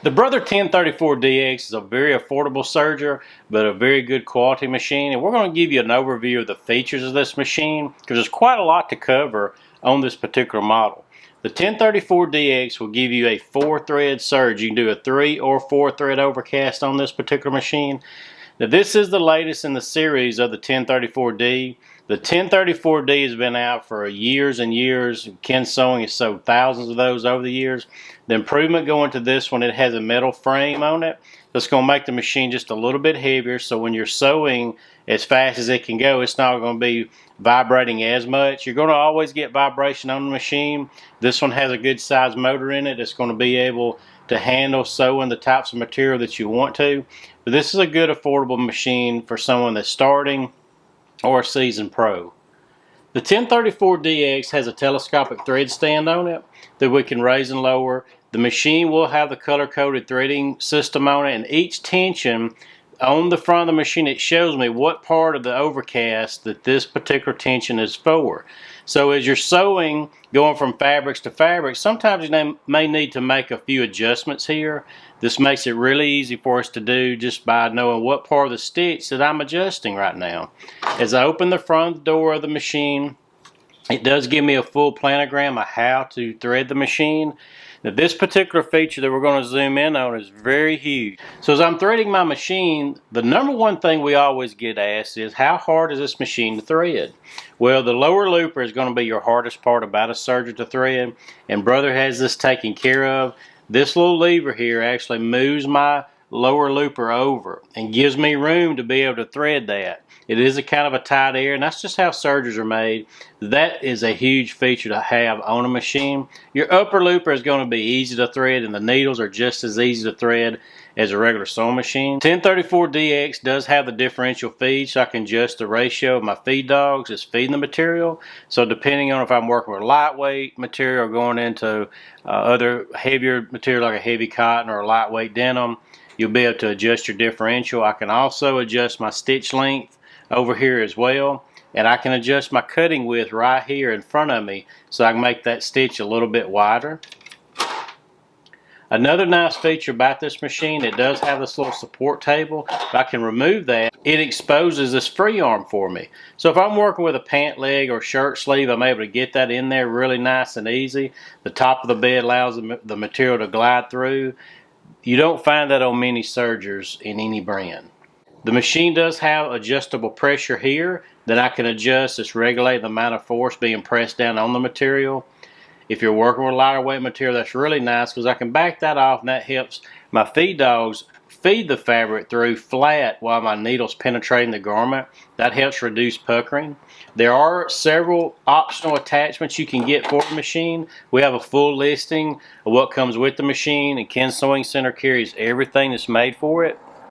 The Brother 1034DX is a very affordable serger, but a very good quality machine. And we're going to give you an overview of the features of this machine because there's quite a lot to cover on this particular model. The 1034DX will give you a 4-thread serger. You can do a 3 or 4-thread overcast on this particular machine. Now this is the latest in the series of the 1034D. The 1034D has been out for years and years. Ken Sewing has sold thousands of those over the years. The improvement going to this one, it has a metal frame on it. That's going to make the machine just a little bit heavier, so when you're sewing as fast as it can go, it's not going to be vibrating as much. You're going to always get vibration on the machine. This one has a good size motor in it. It's going to be able to handle sewing the types of material that you want to. But this is a good affordable machine for someone that's starting or a seasoned pro. The 1034DX has a telescopic thread stand on it that we can raise and lower. The machine will have the color-coded threading system on it, and each tension on the front of the machine, it shows me what part of the overcast that this particular tension is for. So as you're sewing, going from fabrics to fabrics, sometimes you may need to make a few adjustments here. This makes it really easy for us to do just by knowing what part of the stitch that I'm adjusting right now. As I open the front door of the machine, it does give me a full planogram of how to thread the machine. Now this particular feature that we're going to zoom in on is very huge. So as I'm threading my machine, the number one thing we always get asked is, how hard is this machine to thread? Well, the lower looper is going to be your hardest part about a serger to thread, and Brother has this taken care of. This little lever here actually moves my lower looper over and gives me room to be able to thread that. It is a kind of a tight area, and that's just how sergers are made. That is a huge feature to have on a machine. Your upper looper is going to be easy to thread, and the needles are just as easy to thread as a regular sewing machine. 1034DX does have the differential feed, so I can adjust the ratio of my feed dogs that's feeding the material. So depending on if I'm working with lightweight material or going into other heavier material like a heavy cotton or a lightweight denim, you'll be able to adjust your differential. I can also adjust my stitch length over here as well, and I can adjust my cutting width right here in front of me so I can make that stitch a little bit wider. Another nice feature about this machine, it does have this little support table. If I can remove that, it exposes this free arm for me. So if I'm working with a pant leg or shirt sleeve, I'm able to get that in there really nice and easy. The top of the bed allows the material to glide through. You don't find that on many sergers in any brand. The machine does have adjustable pressure here that I can adjust. It's regulating the amount of force being pressed down on the material. If you're working with lighter weight material, that's really nice because I can back that off, and that helps my feed dogs feed the fabric through flat while my needle's penetrating the garment. That helps reduce puckering. There are several optional attachments you can get for the machine. We have a full listing of what comes with the machine, and Ken Sewing Center carries everything that's made for it.